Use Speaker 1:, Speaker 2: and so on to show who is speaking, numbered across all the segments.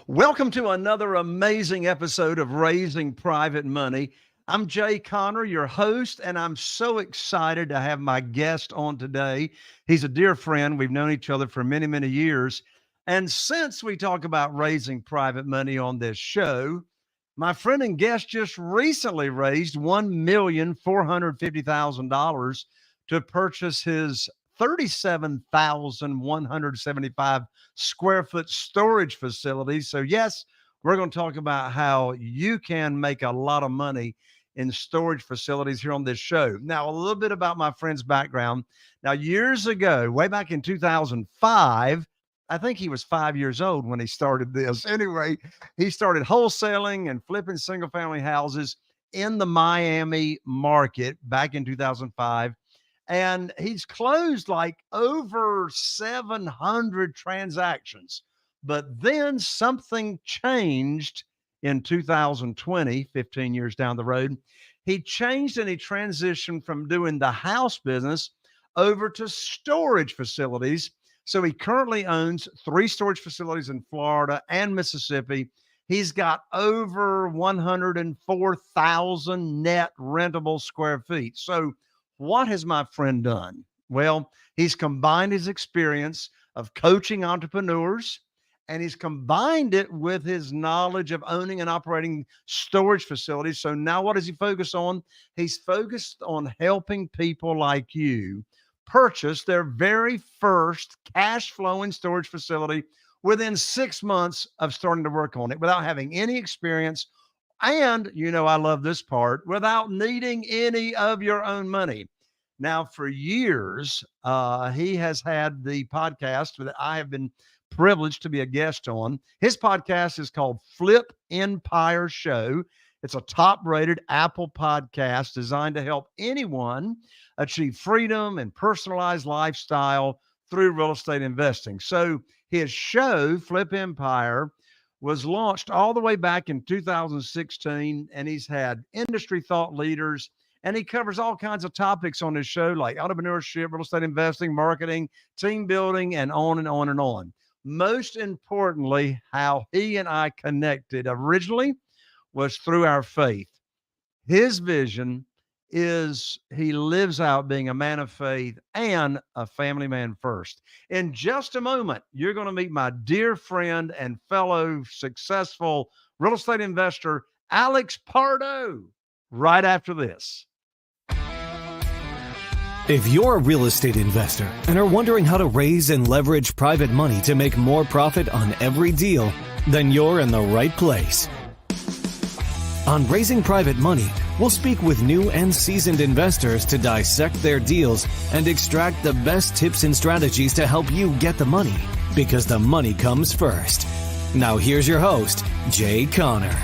Speaker 1: Welcome to another amazing episode of Raising Private Money. I'm Jay Connor, your host, and I'm so excited to have my guest on today. He's a dear friend. We've known each other for many, many years. And since we talk about raising private money on this show, my friend and guest just recently raised $1,450,000 to purchase his 37,175 square foot storage facilities. So, yes, we're going to talk about how you can make a lot of money in storage facilities here on this show. Now, a little bit about my friend's background. Now, years ago, way back in 2005, I think he was 5 years old when he started this. Anyway, he started wholesaling and flipping single family houses in the Miami market back in 2005. And he's closed like over 700 transactions. But then something changed in 2020, 15 years down the road. He changed and he transitioned from doing the house business over to storage facilities. So he currently owns 3 storage facilities in Florida and Mississippi. He's got over 104,000 net rentable square feet. So what has my friend done? Well, he's combined his experience of coaching entrepreneurs and he's combined it with his knowledge of owning and operating storage facilities. So now what does he focus on? He's focused on helping people like you purchase their very first cash flowing storage facility within 6 months of starting to work on it without having any experience. And, I love this part, without needing any of your own money. Now, for years, he has had the podcast that I have been privileged to be a guest on. His podcast is called Flip Empire Show. It's a top-rated Apple podcast designed to help anyone achieve freedom and personalized lifestyle through real estate investing. So his show, Flip Empire, was launched all the way back in 2016, and he's had industry thought leaders, and he covers all kinds of topics on his show like entrepreneurship, real estate investing, marketing, team building, and on and on and on. Most importantly, how he and I connected originally was through our faith. His vision is he lives out being a man of faith and a family man first. In just a moment, you're going to meet my dear friend and fellow successful real estate investor, Alex Pardo, right after this.
Speaker 2: If you're a real estate investor and are wondering how to raise and leverage private money to make more profit on every deal, then you're in the right place. On Raising Private Money, we'll speak with new and seasoned investors to dissect their deals and extract the best tips and strategies to help you get the money, because the money comes first. Now here's your host, Jay Connor.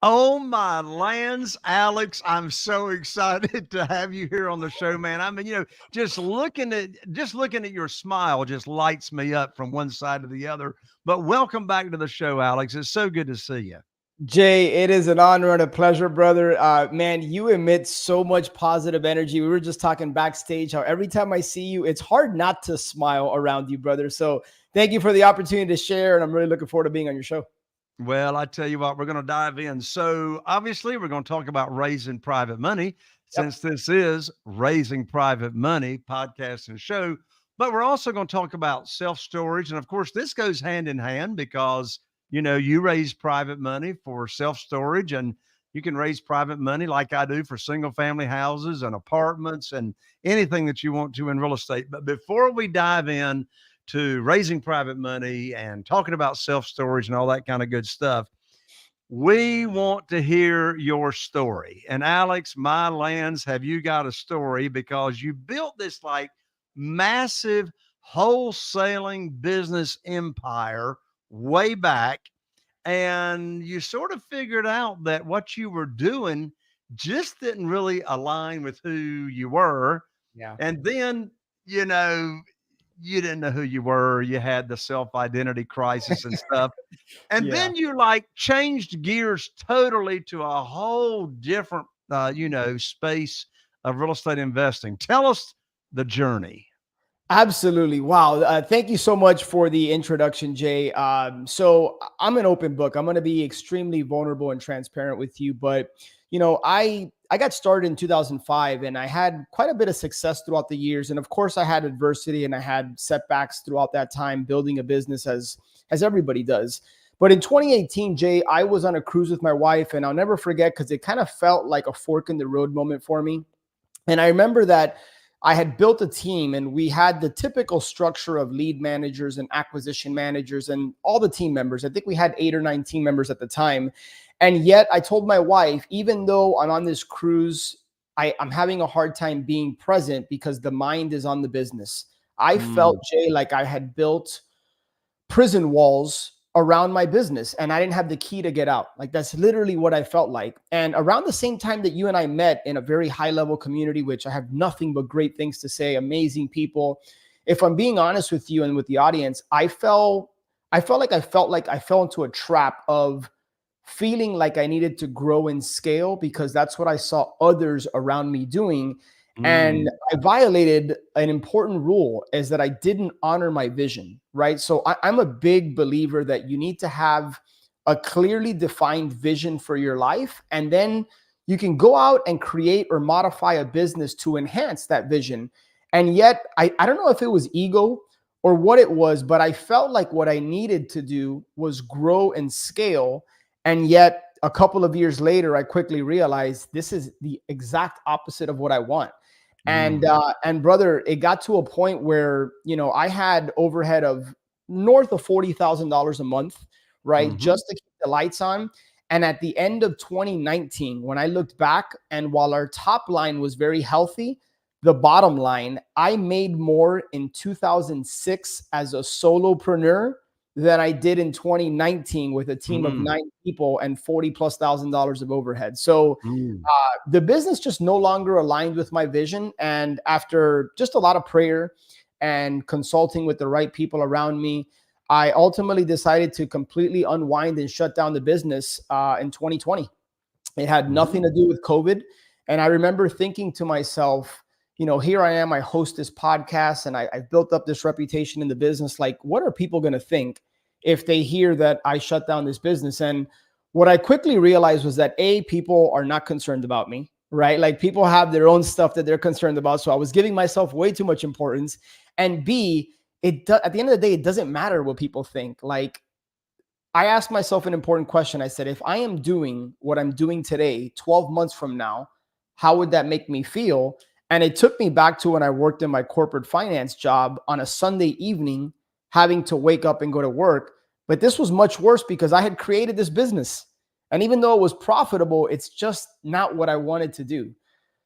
Speaker 1: Oh my lands, Alex, I'm so excited to have you here on the show, man. I mean, just looking at your smile just lights me up from one side to the other. But welcome back to the show, Alex. It's so good to see you.
Speaker 3: Jay, it is an honor and a pleasure, brother. Man, you emit so much positive energy. We were just talking backstage how every time I see you, it's hard not to smile around you, brother. So thank you for the opportunity to share, and I'm really looking forward to being on your show.
Speaker 1: Well, I tell you what, we're going to dive in. So obviously we're going to talk about raising private money since this is Raising Private Money podcast and show, but we're also going to talk about self-storage. And of course, this goes hand in hand because, you raise private money for self-storage, and you can raise private money like I do for single family houses and apartments and anything that you want to in real estate. But before we dive in to raising private money and talking about self-storage and all that kind of good stuff, we want to hear your story. And Alex, my lands, have you got a story? Because you built this like massive wholesaling business empire way back, and you sort of figured out that what you were doing just didn't really align with who you were.
Speaker 3: Yeah.
Speaker 1: And then, you didn't know who you were. You had the self-identity crisis and stuff. And then you like changed gears totally to a whole different, space of real estate investing. Tell us the journey.
Speaker 3: Absolutely. Wow. Thank you so much for the introduction, Jay. So I'm an open book. I'm going to be extremely vulnerable and transparent with you. But, I got started in 2005 and I had quite a bit of success throughout the years. And of course, I had adversity and I had setbacks throughout that time building a business as everybody does. But in 2018, Jay, I was on a cruise with my wife, and I'll never forget because it kind of felt like a fork in the road moment for me. And I remember that I had built a team and we had the typical structure of lead managers and acquisition managers and all the team members. I think we had 8 or 9 team members at the time. And yet I told my wife, even though I'm on this cruise, I'm having a hard time being present because the mind is on the business. I felt,
Speaker 1: Mm,
Speaker 3: Jay, like I had built prison walls around my business and I didn't have the key to get out. Like that's literally what I felt like. And around the same time that you and I met in a very high level community, which I have nothing but great things to say, amazing people. If I'm being honest with you and with the audience, I felt like I fell into a trap of feeling like I needed to grow and scale because that's what I saw others around me doing. And
Speaker 1: mm,
Speaker 3: I violated an important rule is that I didn't honor my vision, right? So I'm a big believer that you need to have a clearly defined vision for your life. And then you can go out and create or modify a business to enhance that vision. And yet, I don't know if it was ego or what it was, but I felt like what I needed to do was grow and scale. And yet, a couple of years later, I quickly realized this is the exact opposite of what I want. And
Speaker 1: mm,
Speaker 3: brother, it got to a point where I had overhead of north of $40,000 a month, right,
Speaker 1: mhm,
Speaker 3: just to keep the lights on. And at the end of 2019, when I looked back, and while our top line was very healthy, the bottom line, I made more in 2006 as a solopreneur than I did in 2019 with a team of
Speaker 1: mm,
Speaker 3: 9 people and 40 plus $1,000 of overhead. So
Speaker 1: mm.
Speaker 3: the business just no longer aligned with my vision. And after just a lot of prayer and consulting with the right people around me, I ultimately decided to completely unwind and shut down the business in 2020. It had nothing to
Speaker 1: Mhm.
Speaker 3: do with COVID. And I remember thinking to myself, here I am, I host this podcast and I've built up this reputation in the business. Like, what are people going to think if they hear that I shut down this business? And what I quickly realized was that A, people are not concerned about me, right? Like people have their own stuff that they're concerned about. So I was giving myself way too much importance. And B, at the end of the day, it doesn't matter what people think. Like I asked myself an important question. I said, if I am doing what I'm doing today, 12 months from now, how would that make me feel? And it took me back to when I worked in my corporate finance job on a Sunday evening, having to wake up and go to work. But this was much worse because I had created this business. And even though it was profitable, it's just not what I wanted to do.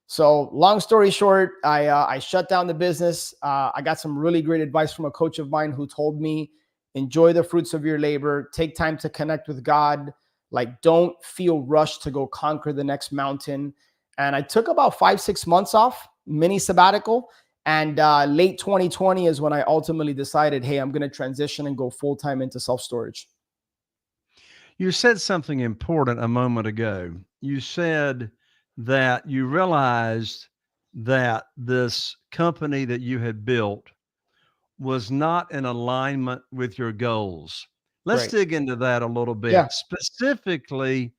Speaker 3: So, long story short, I shut down the business. I got some really great advice from a coach of mine who told me, enjoy the fruits of your labor, take time to connect with God. Like, don't feel rushed to go conquer the next mountain. And I took about 5, 6 months off, mini sabbatical. And late 2020 is when I ultimately decided, hey, I'm going to transition and go full time into self storage.
Speaker 1: You said something important a moment ago. You said that you realized that this company that you had built was not in alignment with your goals. Let's
Speaker 3: Right.
Speaker 1: dig into that a little
Speaker 3: Yeah.
Speaker 1: bit. Specifically,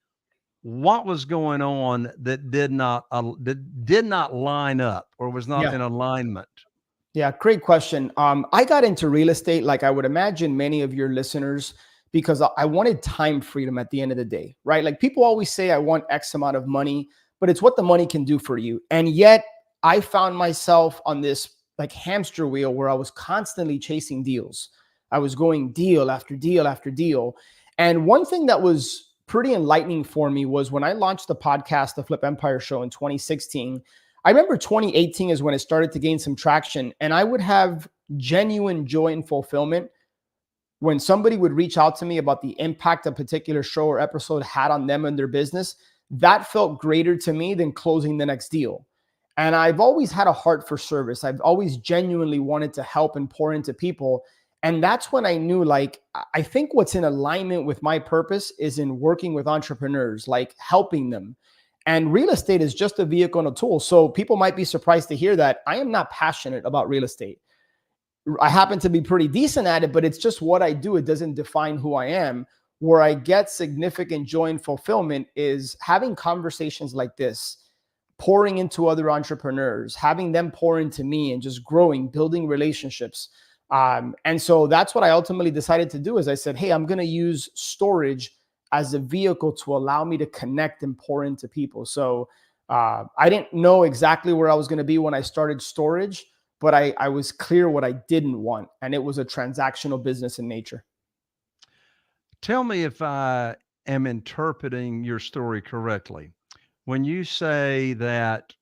Speaker 1: what was going on that did not line up or was not
Speaker 3: Yeah.
Speaker 1: in alignment?
Speaker 3: Yeah, great question. I got into real estate like I would imagine many of your listeners because I wanted time freedom at the end of the day, right? Like people always say, I want X amount of money, but it's what the money can do for you. And yet I found myself on this like hamster wheel where I was constantly chasing deals. I was going deal after deal after deal. And one thing that was pretty enlightening for me was when I launched the podcast, The Flip Empire Show in 2016. I remember 2018 is when it started to gain some traction, and I would have genuine joy and fulfillment when somebody would reach out to me about the impact a particular show or episode had on them and their business. That felt greater to me than closing the next deal. And I've always had a heart for service. I've always genuinely wanted to help and pour into people. And that's when I knew, like, I think what's in alignment with my purpose is in working with entrepreneurs, like helping them. And real estate is just a vehicle and a tool. So people might be surprised to hear that I am not passionate about real estate. I happen to be pretty decent at it, but it's just what I do. It doesn't define who I am. Where I get significant joy and fulfillment is having conversations like this, pouring into other entrepreneurs, having them pour into me, and just growing, building relationships. And so that's what I ultimately decided to do is I said, hey, I'm going to use storage as a vehicle to allow me to connect and pour into people. So I didn't know exactly where I was going to be when I started storage, but I was clear what I didn't want. And it was a transactional business in nature.
Speaker 1: Tell me if I am interpreting your story correctly. When you say that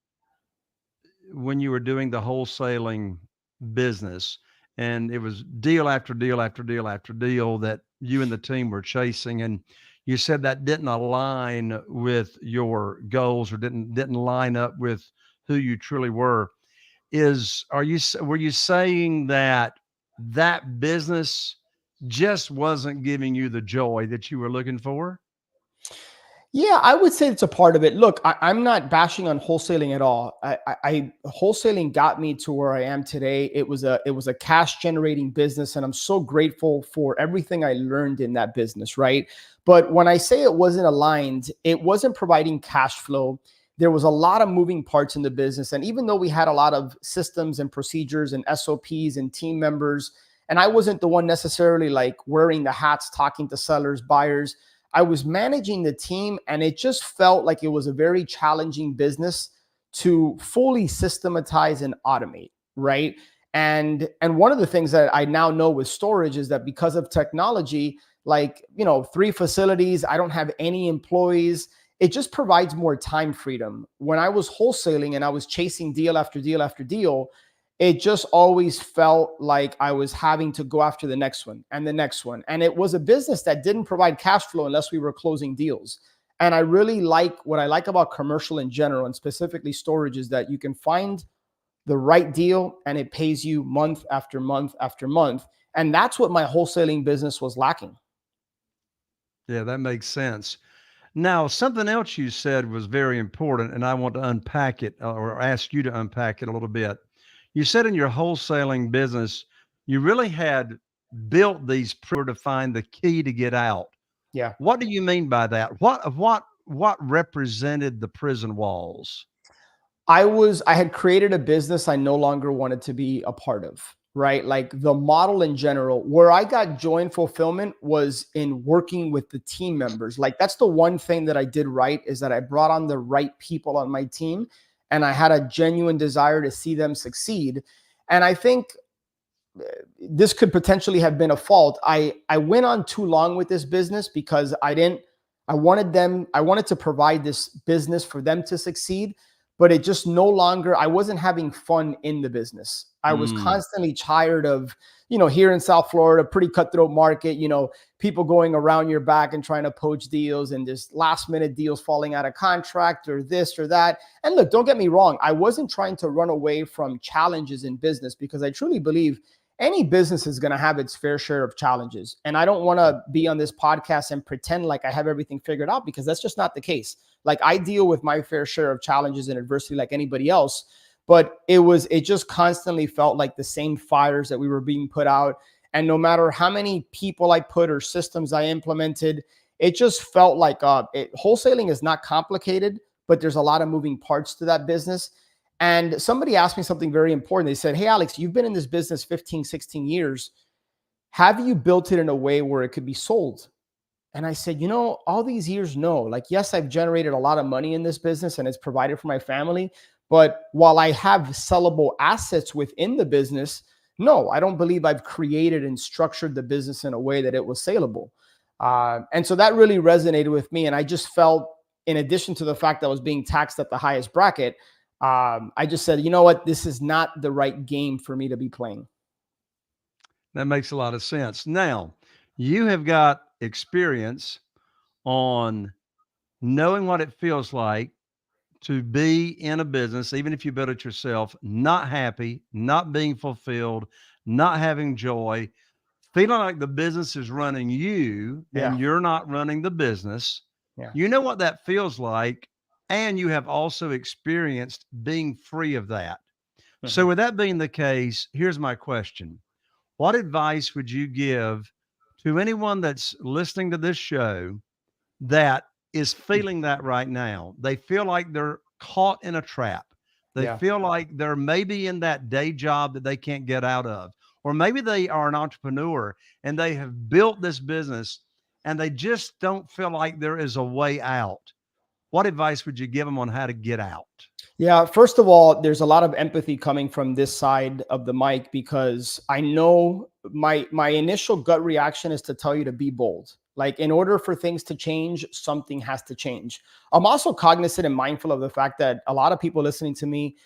Speaker 1: when you were doing the wholesaling business and it was deal after deal after deal after deal that you and the team were chasing, and you said that didn't align with your goals or didn't line up with who you truly were, were you saying that that business just wasn't giving you the joy that you were looking for?
Speaker 3: Yeah, I would say it's a part of it. Look, I'm not bashing on wholesaling at all. Wholesaling got me to where I am today. It was a cash generating business, and I'm so grateful for everything I learned in that business, right? But when I say it wasn't aligned, it wasn't providing cash flow. There was a lot of moving parts in the business, and even though we had a lot of systems and procedures and SOPs and team members, and I wasn't the one necessarily like wearing the hats, talking to sellers, buyers. I was managing the team, and it just felt like it was a very challenging business to fully systematize and automate, right? And one of the things that I now know with storage is that because of technology, like, 3 facilities, I don't have any employees. It just provides more time freedom. When I was wholesaling and I was chasing deal after deal after deal, it just always felt like I was having to go after the next one and the next one. And it was a business that didn't provide cash flow unless we were closing deals. And I really like what I like about commercial in general, and specifically storage, is that you can find the right deal and it pays you month after month after month. And that's what my wholesaling business was lacking.
Speaker 1: Yeah, that makes sense. Now, something else you said was very important, and I want to unpack it or ask you to unpack it a little bit. You said in your wholesaling business, you really had built these to find the key to get out.
Speaker 3: Yeah.
Speaker 1: What do you mean by that? What represented the prison walls?
Speaker 3: I had created a business I no longer wanted to be a part of, right? Like the model in general, where I got joy and fulfillment was in working with the team members. Like that's the one thing that I did right, is that I brought on the right people on my team, and I had a genuine desire to see them succeed. And I think this could potentially have been a fault. I went on too long with this business because I wanted to provide this business for them to succeed, but it just no longer, I wasn't having fun in the business. I was
Speaker 1: Mm.
Speaker 3: constantly tired of, here in South Florida, pretty cutthroat market, people going around your back and trying to poach deals, and just last minute deals falling out of contract or this or that. And look, don't get me wrong. I wasn't trying to run away from challenges in business, because I truly believe any business is going to have its fair share of challenges. And I don't want to be on this podcast and pretend like I have everything figured out, because that's just not the case. Like I deal with my fair share of challenges and adversity like anybody else, but it just constantly felt like the same fires that we were being put out. And no matter how many people I put or systems I implemented, it just felt like wholesaling is not complicated, but there's a lot of moving parts to that business. And somebody asked me something very important. They said, hey, Alex, you've been in this business 15, 16 years. Have you built it in a way where it could be sold? And I said, all these years, no. Like, yes, I've generated a lot of money in this business and it's provided for my family. But while I have sellable assets within the business, no, I don't believe I've created and structured the business in a way that it was saleable. And so that really resonated with me. And I just felt, in addition to the fact that I was being taxed at the highest bracket, I just said, you know what, this is not the right game for me to be playing.
Speaker 1: That makes a lot of sense. Now, you have got experience on knowing what it feels like to be in a business, even if you build it yourself, not happy, not being fulfilled, not having joy, feeling like the business is running you
Speaker 3: Yeah.
Speaker 1: and you're not running the business.
Speaker 3: Yeah.
Speaker 1: You know what that feels like. And you have also experienced being free of that. So,
Speaker 3: Mhm.
Speaker 1: with that being the case, here's my question. what advice would you give to anyone that's listening to this show that is feeling that right now? They feel like they're caught in a trap. They
Speaker 3: Yeah.
Speaker 1: feel like they're maybe in that day job that they can't get out of. Or maybe they are an entrepreneur and they have built this business and they just don't feel like there is a way out. What advice would you give them on how to get out?
Speaker 3: Yeah, first of all, there's a lot of empathy coming from this side of the mic because I know my initial gut reaction is to tell you to be bold. Like in order for things to change, something has to change. I'm also cognizant and mindful of the fact that a lot of people listening to me,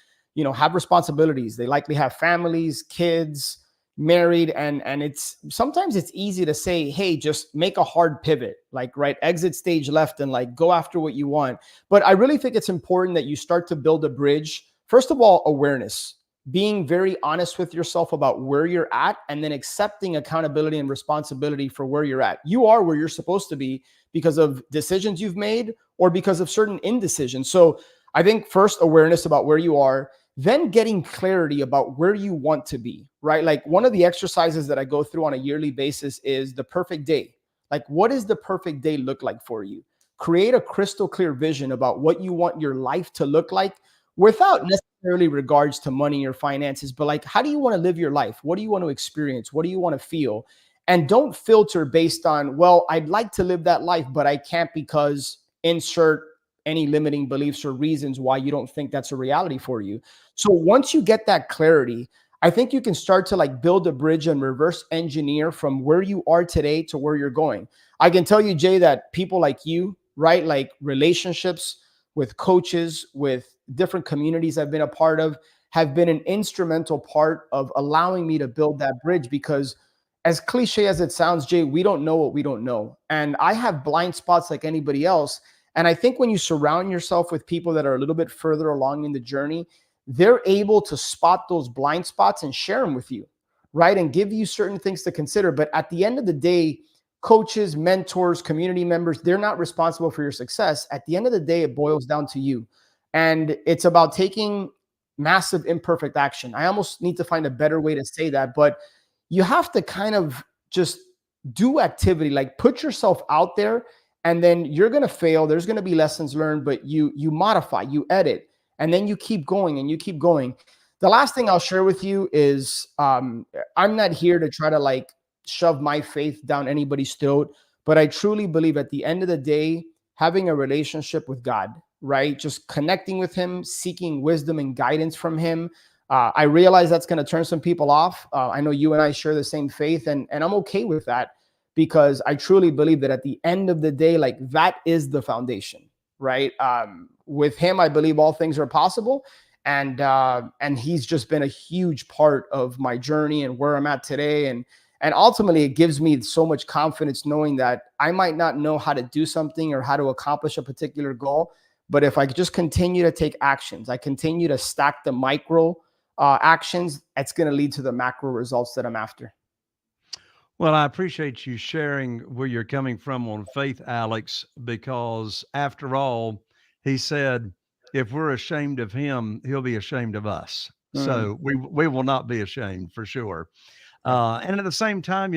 Speaker 3: have responsibilities. They likely have families, kids, married, and it's sometimes it's easy to say, hey, just make a hard pivot, like right, exit stage left and like go after what you want. But I really think it's important that you start to build a bridge. First of all, awareness, being very honest with yourself about where you're at, and then accepting accountability and responsibility for where you're at. You are where you're supposed to be because of decisions you've made or because of certain indecisions. So I think first, awareness about where you are, then getting clarity about where you want to be, right? Like one of the exercises that I go through on a yearly basis is the perfect day. Like, what does the perfect day look like for you? Create a crystal clear vision about what you want your life to look like without necessarily regards to money or finances, but like, how do you want to live your life? What do you want to experience? What do you want to feel? And don't filter based on, well, I'd like to live that life, but I can't because insert any limiting beliefs or reasons why you don't think that's a reality for you. So once you get that clarity, I think you can start to like build a bridge and reverse engineer from where you are today to where you're going. I can tell you, Jay, that people like you, right? Like relationships with coaches, with different communities I've been a part of, have been an instrumental part of allowing me to build that bridge because as cliche as it sounds, Jay, we don't know what we don't know. And I have blind spots like anybody else. And I think when you surround yourself with people that are a little bit further along in the journey, they're able to spot those blind spots and share them with you, right? And give you certain things to consider. But at the end of the day, coaches, mentors, community members, they're not responsible for your success. At the end of the day, it boils down to you. And it's about taking massive imperfect action. I almost need to find a better way to say that, but you have to kind of just do activity, like put yourself out there, and then you're going to fail. There's going to be lessons learned, but you modify, you edit, and then you keep going and you keep going. The last thing I'll share with you is I'm not here to try to like shove my faith down anybody's throat, but I truly believe at the end of the day, having a relationship with God, right? Just connecting with him, seeking wisdom and guidance from him. I realize that's going to turn some people off. I know you and I share the same faith, and I'm okay with that because I truly believe that at the end of the day, like that is the foundation, right? With him, I believe all things are possible. And he's just been a huge part of my journey and where I'm at today. And ultimately, it gives me so much confidence knowing that I might not know how to do something or how to accomplish a particular goal, but if I just continue to take actions, I continue to stack the micro actions, it's going to lead to the macro results that I'm after.
Speaker 1: Well, I appreciate you sharing where you're coming from on faith, Alex, because after all, he said, if we're ashamed of him, he'll be ashamed of us.
Speaker 3: Mm,
Speaker 1: So we will not be ashamed for sure.
Speaker 3: yeah.
Speaker 1: And at the same time,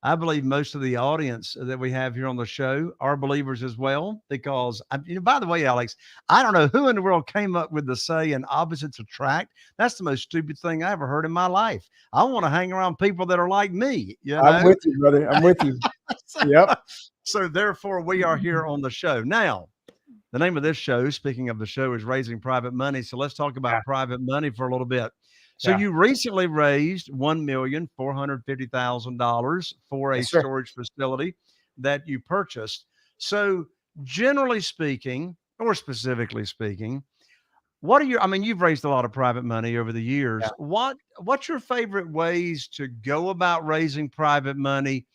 Speaker 1: I believe most of the audience that we have here on the show are believers as well, because, by the way, Alex, I don't know who in the world came up with the saying opposites attract. That's the most stupid thing I ever heard in my life. I want to hang around people that are like me,
Speaker 3: I'm with you, brother. I'm with you.
Speaker 1: so,
Speaker 3: Yep.
Speaker 1: so therefore, we are here on the show. Now, the name of this show, speaking of the show, is Raising Private Money. So let's talk
Speaker 3: Yeah.
Speaker 1: about private money for a little bit. So
Speaker 3: Yeah.
Speaker 1: you recently raised $1,450,000 for a
Speaker 3: Yes, sir.
Speaker 1: storage facility that you purchased. So generally speaking, or specifically speaking, what are your, I mean, you've raised a lot of private money over the years. What's your favorite ways to go about raising private money?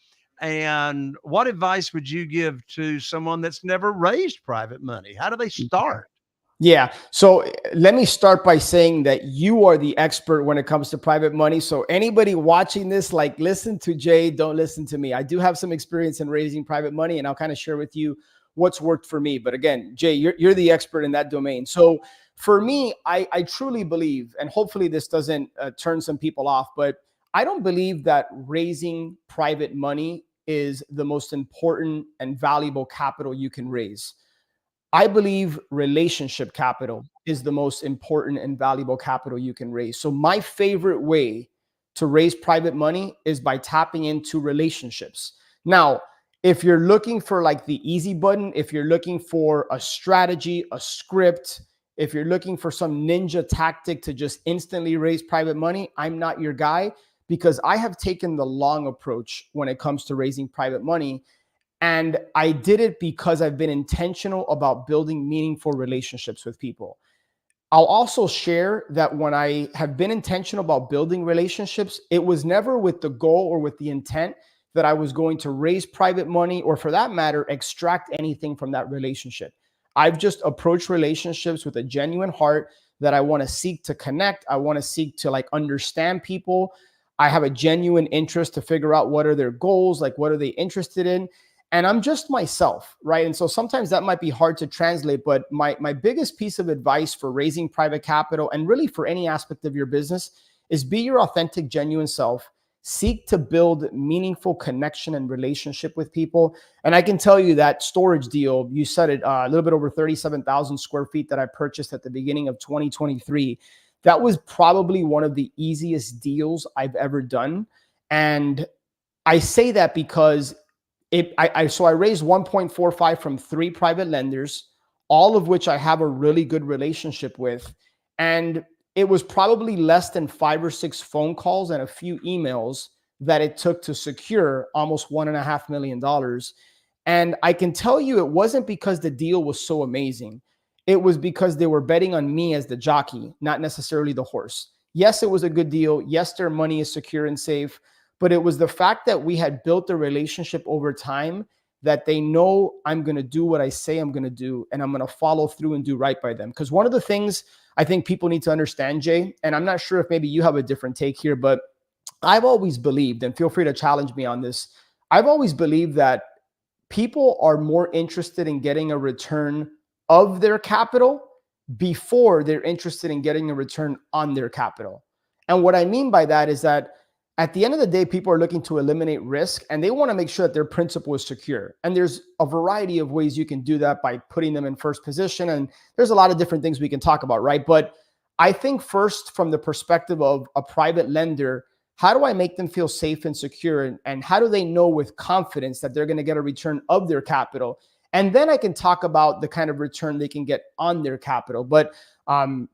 Speaker 1: And what advice would you give to someone that's never raised private money? How do they start?
Speaker 3: Yeah. So let me start by saying that you are the expert when it comes to private money. So anybody watching this, like, listen to Jay, don't listen to me. I do have some experience in raising private money, and I'll kind of share with you what's worked for me. But again, Jay, you're the expert in that domain. So for me, I truly believe, and hopefully this doesn't turn some people off, but I don't believe that raising private money is the most important and valuable capital you can raise. I believe relationship capital is the most important and valuable capital you can raise. So my favorite way to raise private money is by tapping into relationships. Now, if you're looking for like the easy button, if you're looking for a strategy, a script, if you're looking for some ninja tactic to just instantly raise private money, I'm not your guy, because I have taken the long approach when it comes to raising private money. And I did it because I've been intentional about building meaningful relationships with people. I'll also share that when I have been intentional about building relationships, it was never with the goal or with the intent that I was going to raise private money, or for that matter, extract anything from that relationship. I've just approached relationships with a genuine heart that I want to seek to connect. I want to seek to like understand people. I have a genuine interest to figure out what are their goals, like what are they interested in. And I'm just myself, right? And so sometimes that might be hard to translate, but my biggest piece of advice for raising private capital, and really for any aspect of your business, is be your authentic, genuine self. Seek to build meaningful connection and relationship with people. And I can tell you that storage deal, you said it, a little bit over 37,000 square feet that I purchased at the beginning of 2023. That was probably one of the easiest deals I've ever done. And I say that because I raised 1.45 from 3 private lenders, all of which I have a really good relationship with. And it was probably less than 5 or 6 phone calls and a few emails that it took to secure almost $1.5 million. And I can tell you, it wasn't because the deal was so amazing. It was because they were betting on me as the jockey, not necessarily the horse. Yes, it was a good deal. Yes, their money is secure and safe. But it was the fact that we had built a relationship over time, that they know I'm going to do what I say I'm going to do, and I'm going to follow through and do right by them. Because one of the things I think people need to understand, Jay, and I'm not sure if maybe you have a different take here, but I've always believed, and feel free to challenge me on this, I've always believed that people are more interested in getting a return of their capital before they're interested in getting a return on their capital. And what I mean by that is that at the end of the day, people are looking to eliminate risk, and they want to make sure that their principal is secure. And there's a variety of ways you can do that by putting them in first position. And there's a lot of different things we can talk about, right? But I think first, from the perspective of a private lender, how do I make them feel safe and secure? And how do they know with confidence that they're going to get a return of their capital? And then I can talk about the kind of return they can get on their capital. But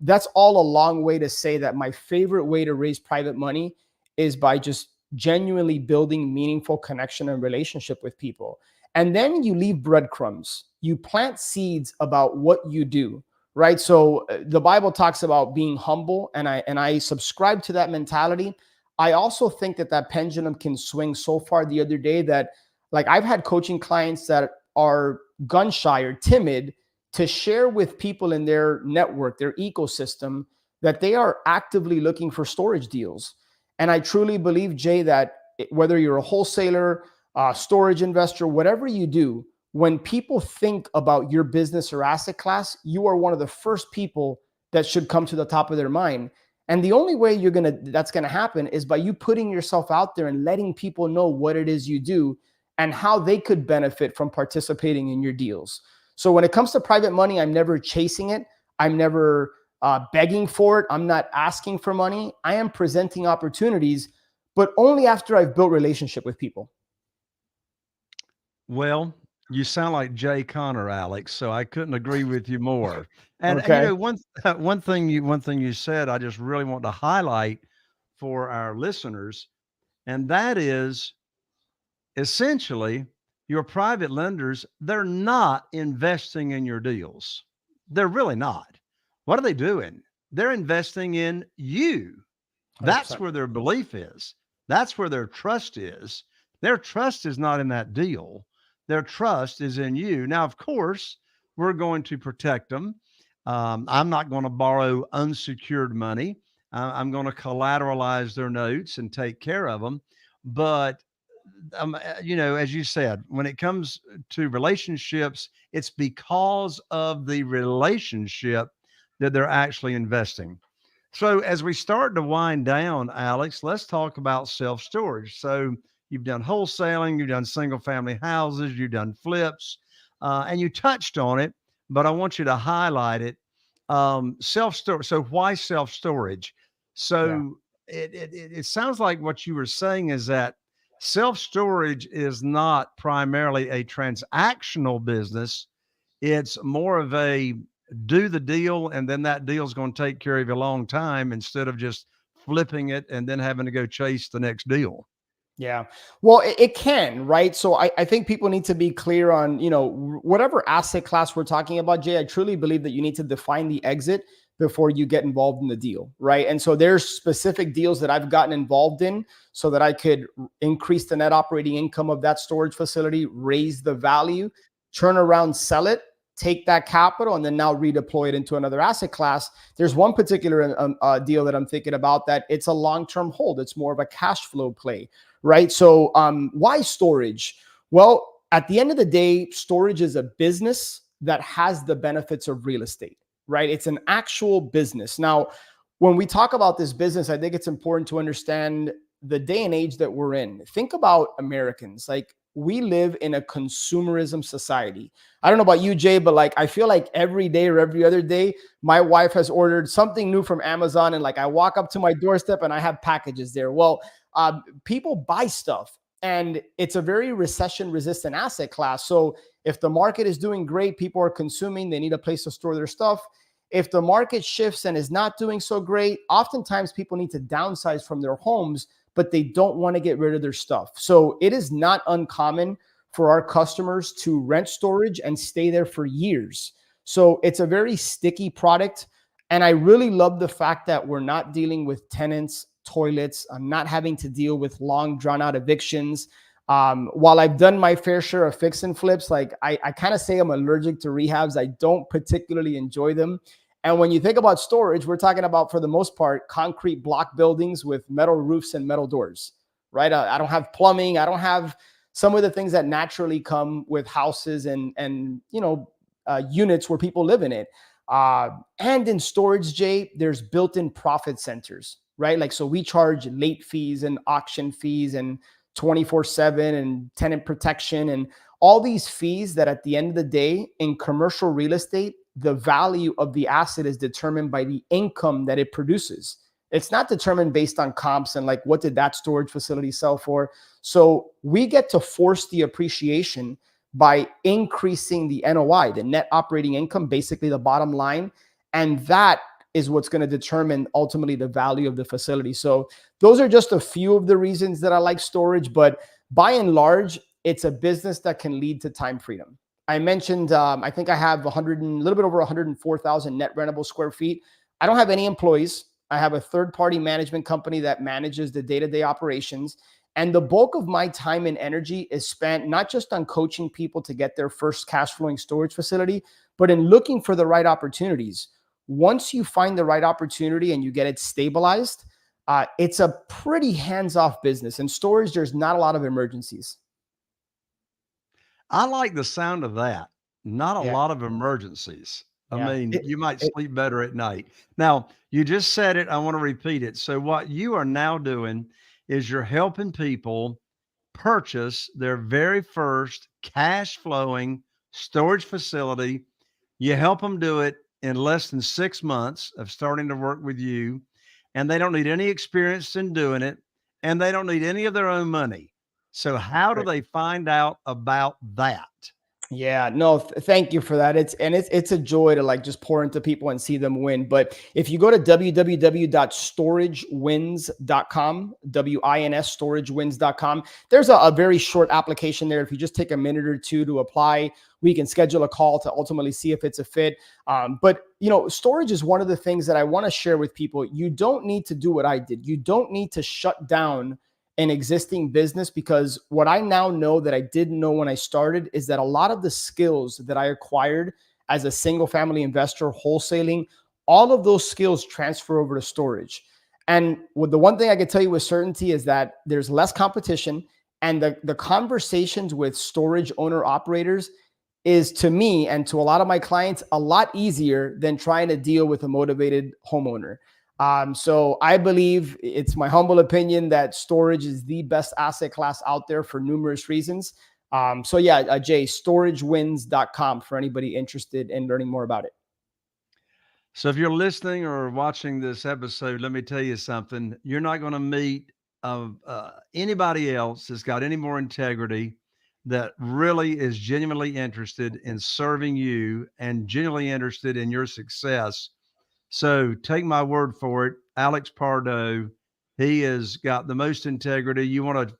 Speaker 3: that's all a long way to say that my favorite way to raise private money is by just genuinely building meaningful connection and relationship with people. And then you leave breadcrumbs. You plant seeds about what you do, right? So the Bible talks about being humble, and I subscribe to that mentality. I also think that pendulum can swing so far the other day that, like, I've had coaching clients that are gun shy or timid to share with people in their network, their ecosystem, that they are actively looking for storage deals. And I truly believe, Jay, that whether you're a wholesaler, storage investor, whatever you do, when people think about your business or asset class, you are one of the first people that should come to the top of their mind. And the only way that's gonna happen is by you putting yourself out there and letting people know what it is you do and how they could benefit from participating in your deals. So when it comes to private money, I'm never chasing it. I'm never begging for it. I'm not asking for money. I am presenting opportunities, but only after I've built relationship with people.
Speaker 1: Well, you sound like Jay Connor, Alex, so I couldn't agree with you more. And
Speaker 3: Okay.
Speaker 1: one thing you said, I just really want to highlight for our listeners, and that is essentially your private lenders, they're not investing in your deals. They're really not. What are they doing? They're investing in you. That's
Speaker 3: 100%.
Speaker 1: where their belief is. That's where their trust is. Their trust is not in that deal. Their trust is in you. Now, of course, we're going to protect them. I'm not going to borrow unsecured money. I'm going to collateralize their notes and take care of them. But as you said, when it comes to relationships, it's because of the relationship that they're actually investing. So as we start to wind down, Alex, let's talk about self-storage. So you've done wholesaling, you've done single family houses, you've done flips, and you touched on it, but I want you to highlight it. Self-storage. So why self-storage?
Speaker 3: Yeah.
Speaker 1: So it sounds like what you were saying is that self-storage is not primarily a transactional business. It's more of a do the deal, and then that deal is going to take care of you a long time instead of just flipping it and then having to go chase the next deal.
Speaker 3: Yeah. Well, it can, right? So I think people need to be clear on, whatever asset class we're talking about, Jay. I truly believe that you need to define the exit before you get involved in the deal, right? And so there's specific deals that I've gotten involved in so that I could increase the net operating income of that storage facility, raise the value, turn around, sell it, take that capital, and then now redeploy it into another asset class. There's one particular deal that I'm thinking about that it's a long-term hold. It's more of a cash flow play, right? So why storage? Well, at the end of the day, storage is a business that has the benefits of real estate, right? It's an actual business. Now, when we talk about this business, I think it's important to understand the day and age that we're in. Think about Americans. Like, we live in a consumerism society. I don't know about you, Jay, but like, I feel like every day or every other day, my wife has ordered something new from Amazon. And like, I walk up to my doorstep and I have packages there. Well, people buy stuff, and it's a very recession resistant asset class. So if the market is doing great, people are consuming, they need a place to store their stuff. If the market shifts and is not doing so great, oftentimes people need to downsize from their homes, but they don't want to get rid of their stuff. So it is not uncommon for our customers to rent storage and stay there for years. So it's a very sticky product. And I really love the fact that we're not dealing with tenants, toilets. I'm not having to deal with long drawn out evictions. While I've done my fair share of fix and flips, like I kind of say I'm allergic to rehabs. I don't particularly enjoy them. And when you think about storage, we're talking about, for the most part, concrete block buildings with metal roofs and metal doors, right? I don't have plumbing. I don't have some of the things that naturally come with houses and units where people live in it. And in storage, Jay, there's built-in profit centers, right? Like, so we charge late fees and auction fees and 24/7 and tenant protection and all these fees that at the end of the day in commercial real estate, the value of the asset is determined by the income that it produces. It's not determined based on comps and like, what did that storage facility sell for? So we get to force the appreciation by increasing the NOI, the net operating income, basically the bottom line. And that is what's going to determine ultimately the value of the facility. So those are just a few of the reasons that I like storage, but by and large, it's a business that can lead to time freedom. I mentioned, I think I have a little bit over 104,000 net rentable square feet. I don't have any employees. I have a third-party management company that manages the day-to-day operations. And the bulk of my time and energy is spent not just on coaching people to get their first cash flowing storage facility, but in looking for the right opportunities. Once you find the right opportunity and you get it stabilized, it's a pretty hands-off business. In storage, there's not a lot of emergencies.
Speaker 1: I like the sound of that. Not a
Speaker 3: Yeah,
Speaker 1: lot of emergencies. I
Speaker 3: yeah.
Speaker 1: mean, you might sleep better at night. Now, you just said it. I want to repeat it. So, what you are now doing is you're helping people purchase their very first cash flowing storage facility. You help them do it in less than 6 months of starting to work with you, and they don't need any experience in doing it, and they don't need any of their own money. So, how do
Speaker 3: Right.
Speaker 1: they find out about that?
Speaker 3: Yeah, no, thank you for that. It's a joy to like just pour into people and see them win. But if you go to www.storagewins.com, WINS storagewins.com, there's a very short application there. If you just take a minute or two to apply, we can schedule a call to ultimately see if it's a fit. But storage is one of the things that I want to share with people. You don't need to do what I did. You don't need to shut down an existing business, because what I now know that I didn't know when I started is that a lot of the skills that I acquired as a single family investor, wholesaling, all of those skills transfer over to storage. And the one thing I can tell you with certainty is that there's less competition, and the conversations with storage owner operators is, to me and to a lot of my clients, a lot easier than trying to deal with a motivated homeowner. So I believe, it's my humble opinion, that storage is the best asset class out there for numerous reasons. So yeah, Jay, storagewins.com for anybody interested in learning more about it.
Speaker 1: So if you're listening or watching this episode, let me tell you something. You're not going to meet anybody else that's got any more integrity, that really is genuinely interested in serving you and genuinely interested in your success. So take my word for it, Alex Pardo, he has got the most integrity. You want to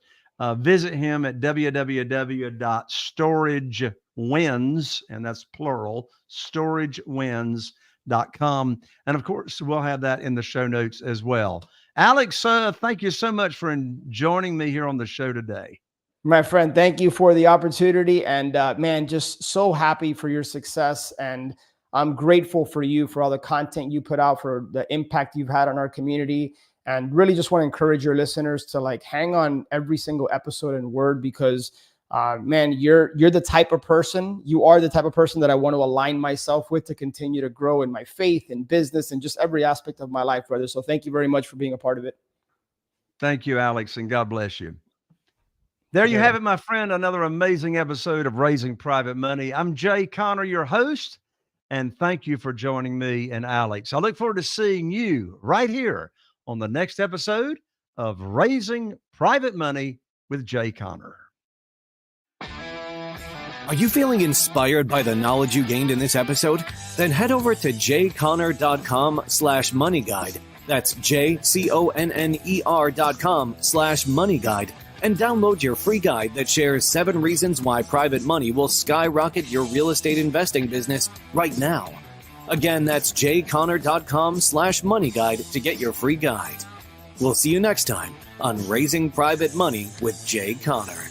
Speaker 1: visit him at www.storagewins, and that's plural, storagewins.com. And of course, we'll have that in the show notes as well. Alex, thank you so much for joining me here on the show today.
Speaker 3: My friend, thank you for the opportunity. And man, just so happy for your success. And I'm grateful for you, for all the content you put out, for the impact you've had on our community. And really just want to encourage your listeners to like hang on every single episode and word, because man, you're the type of person, you are the type of person that I want to align myself with to continue to grow in my faith and business and just every aspect of my life, brother. So thank you very much for being a part of it.
Speaker 1: Thank you, Alex, and God bless you. There you have it, my friend. Another amazing episode of Raising Private Money. I'm Jay Conner, your host, and thank you for joining me and Alex. I look forward to seeing you right here on the next episode of Raising Private Money with Jay Conner.
Speaker 2: Are you feeling inspired by the knowledge you gained in this episode? Then head over to jconner.com/money guide. That's jconner.com/money guide. And download your free guide that shares 7 reasons why private money will skyrocket your real estate investing business right now. Again, that's jconner.com/money guide to get your free guide. We'll see you next time on Raising Private Money with Jay Conner.